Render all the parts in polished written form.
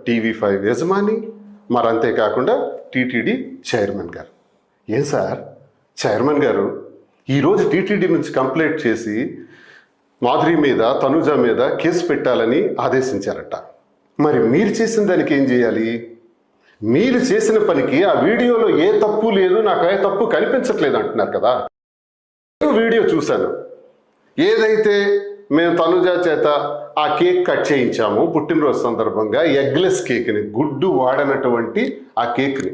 TV5 యజమాని, మరి అంతేకాకుండా టీటీడీ చైర్మన్ గారు. ఏం సార్ చైర్మన్ గారు ఈరోజు టీటీడీ నుంచి కంప్లైంట్ చేసి మాధురి మీద, తనుజ మీద కేసు పెట్టాలని ఆదేశించారట. మరి మీరు చేసిన దానికి ఏం చేయాలి? మీరు చేసిన పనికి ఆ వీడియోలో ఏ తప్పు లేదు, నాకు ఏ తప్పు కనిపించట్లేదు అంటున్నారు కదా. వీడియో చూశాను, ఏదైతే మేము తనుజ చేత ఆ కేక్ కట్ చేయించాము పుట్టినరోజు సందర్భంగా, ఎగ్లెస్ కేక్ని, గుడ్డు వాడనటువంటి ఆ కేక్ని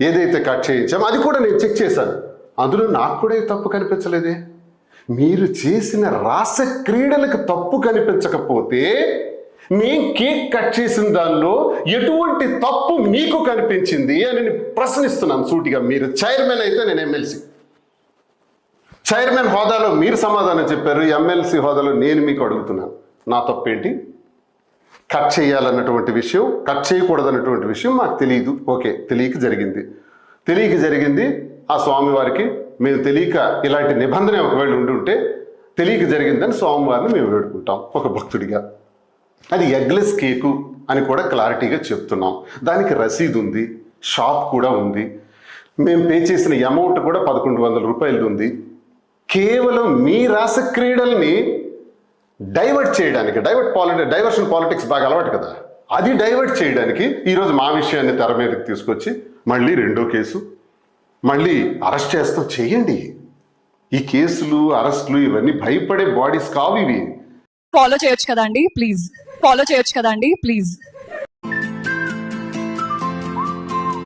ఏదైతే కట్ చేయించామో అది కూడా నేను చెక్ చేశాను. అందులో నాకు కూడా ఏ తప్పు కనిపించలేదే. మీరు చేసిన రాస క్రీడలకు తప్పు కనిపించకపోతే నేను కేక్ కట్ చేసిన దానిలో ఎటువంటి తప్పు మీకు కనిపించింది అని నేను ప్రశ్నిస్తున్నాను సూటిగా. మీరు చైర్మన్ అయితే నేను ఎమ్మెల్సీ. చైర్మన్ హోదాలో మీరు సమాధానం చెప్పారు, ఎమ్మెల్సీ హోదాలో నేను మీకు అడుగుతున్నాను, నా తప్పేంటి? కట్ చేయాలన్నటువంటి విషయం, కట్ చేయకూడదన్నటువంటి విషయం మాకు తెలియదు. ఓకే, తెలియక జరిగింది. ఆ స్వామివారికి మేము తెలియక, ఇలాంటి నిబంధన ఒకవేళ ఉండుంటే తెలియక జరిగిందని స్వామివారిని మేము వేడుకుంటాం ఒక భక్తుడిగా. అది ఎగ్లెస్ కేకు అని కూడా క్లారిటీగా చెప్తున్నాం. దానికి రసీదు ఉంది, షాప్ కూడా ఉంది, మేము పే చేసిన అమౌంట్ కూడా 1100 రూపాయలు ఉంది. కేవలం మీ రాస క్రీడల్ని డైవర్ట్ చేయడానికి, డైవర్షన్ పాలిటిక్స్ బాగా అలవాటు కదా, అది డైవర్ట్ చేయడానికి ఈరోజు మా విషయాన్ని తెర మీదకి తీసుకొచ్చి మళ్ళీ రెండో కేసు, మళ్ళీ అరెస్ట్ చేస్తాం. చేయండి. ఈ కేసులు, అరెస్టులు ఇవన్నీ భయపడే బాడీస్ కావు ఇవి. ఫాలో చేయొచ్చు కదండి ప్లీజ్.